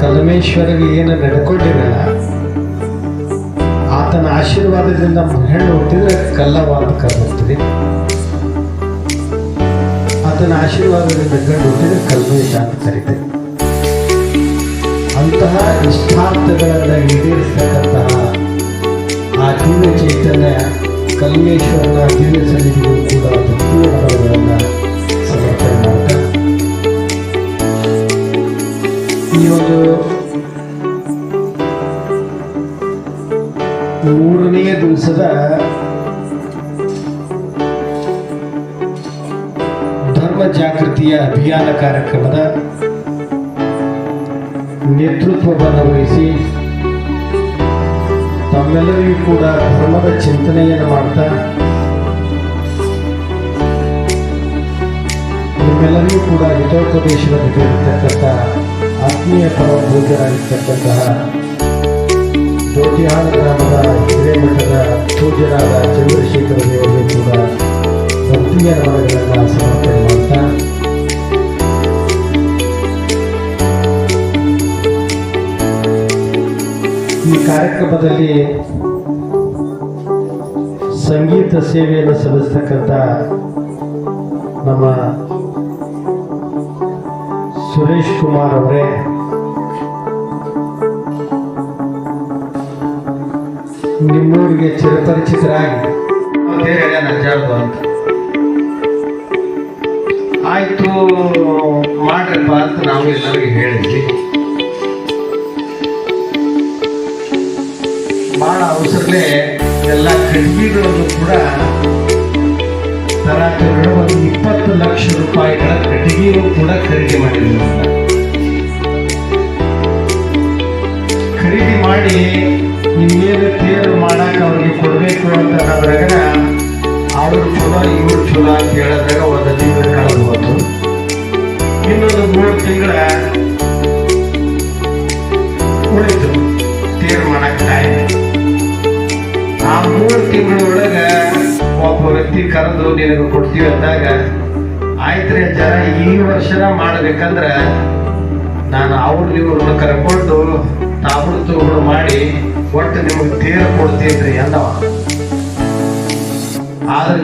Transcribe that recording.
ಕಲಮೇಶ್ವರಿಗೆ ಏನು ನಡ್ಕೊಂಡಿರಲ್ಲ ಆತನ ಆಶೀರ್ವಾದದಿಂದ ಹೆಣ್ಣು ಹುಟ್ಟಿದ್ರೆ ಕಲ್ಲವಾದಕ ಬರ್ತೀರಿ, ಆತನ ಆಶೀರ್ವಾದದಿಂದ ಗಂಡು ಹುಟ್ಟಿದ್ರೆ ಕಲ್ಮೇಶ ಅಂತ ಕರೀತೀವಿ. ಅಂತಹ ಇಷ್ಟಾರ್ಥಗಳನ್ನು ಈಡೇರಿಸ್ತಕ್ಕಂತಹ ಆ ದಿವ್ಯ ಚೈತನ್ಯ ಕಲ್ಮೇಶ್ವರನ ದಿವ್ಯ ಸನ್ನಿಧಿಗೂ ಕೂಡ ಭಕ್ತಿಯ ಫಲಗಳನ್ನು ಸಮರ್ಪಣೆ ಮಾಡ್ತಾ ಈ ಒಂದು 3ನೇ ದಿವಸದ ಧರ್ಮ ಜಾಗೃತಿಯ ಅಭಿಯಾನ ಕಾರ್ಯಕ್ರಮದ ನೇತೃತ್ವವನ್ನು ವಹಿಸಿ ತಮ್ಮೆಲ್ಲರಿಗೂ ಕೂಡ ಧರ್ಮದ ಚಿಂತನೆಯನ್ನು ಮಾಡ್ತಾ ನಿಮ್ಮೆಲ್ಲರಿಗೂ ಕೂಡ ಹಿತೋಪದೇಶವನ್ನು ನೀಡಿರ್ತಕ್ಕಂಥ ಆತ್ಮೀಯ ಪರಮಪೂಜ್ಯರಾಗಿರ್ತಕ್ಕಂತಹ ದೋಟಿಹಾಳ ಗ್ರಾಮದ ಹಿರೇಮಠದ ಪೂಜ್ಯರಾದ ಚಂದ್ರಶೇಖರ ದೇವರಿಗೆ ಕೂಡ ಭಕ್ತಿಯ ನಮನಗಳನ್ನು ಸಮರ್ಪಣೆ ಮಾಡ್ತಾ ಈ ಕಾರ್ಯಕ್ರಮದಲ್ಲಿ ಸಂಗೀತ ಸೇವೆಯನ್ನು ಸಲ್ಲಿಸ್ತಕ್ಕಂಥ ನಮ್ಮ ಸುರೇಶ್ ಕುಮಾರ್ ಅವರೇ, ನಿಮ್ಮೂರಿಗೆ ಚಿರಪರಿಚಿತರಾಗಿ ಅಂತ ಆಯ್ತು ಮಾಡ್ರಪ್ಪ ಅಂತ ನಾವು ಎಲ್ಲರಿಗೂ ಹೇಳಿದ್ವಿ. ಬಹಳ ಅವಸರಲೇ ಎಲ್ಲ ಕಡ್ಡಿಗಳನ್ನು ಕೂಡ ತರಾತುಗಳು ಒಂದು 20 ಲಕ್ಷ ರೂಪಾಯಿಗಳ ಕಟ್ಟಿಗೆಯೂ ಕೂಡ ಖರೀದಿ ಮಾಡಿದ್ವಿ. ಖರೀದಿ ಮಾಡಿ ಇನ್ನೇನು ತೇರು ಮಾಡಾಕ ಅವ್ರಿಗೆ ಕೊಡಬೇಕು ಅಂತ ಅನ್ನೋದ್ರಾಗ ಅವ್ರು ಚಲೋ ಇವ್ರು ಚಲೋ ಅಂತ ಹೇಳಿದಾಗ ಒಂದು ತಿಂಗಳು ಕಳೆದು ಬಂತು. ಇನ್ನೊಂದು 3 ತಿಂಗಳ ಉಳಿತು ತೇರು ಮಾಡಕ್ ಟೈಮ್. ಆ 3 ತಿಂಗಳೊಳಗೆ ಒಬ್ಬ ವ್ಯಕ್ತಿ ಕರೆದು ನಿನಗೆ ಕೊಡ್ತೀವಿ ಅಂದಾಗ ಆಯ್ತ್ರಿ ಜರ ಈ ವರ್ಷನ ಮಾಡ್ಬೇಕಂದ್ರೆ ನಾನು ಇವ್ರನ್ನ ಕರ್ಕೊಂಡು ತಾಬುಡು ಮಾಡಿ ಒಟ್ಟು ನಿಮಗೆ ತೇರು ಕೊಡ್ತೀನ್ರಿ ಅಂದವ. ಆದ್ರೆ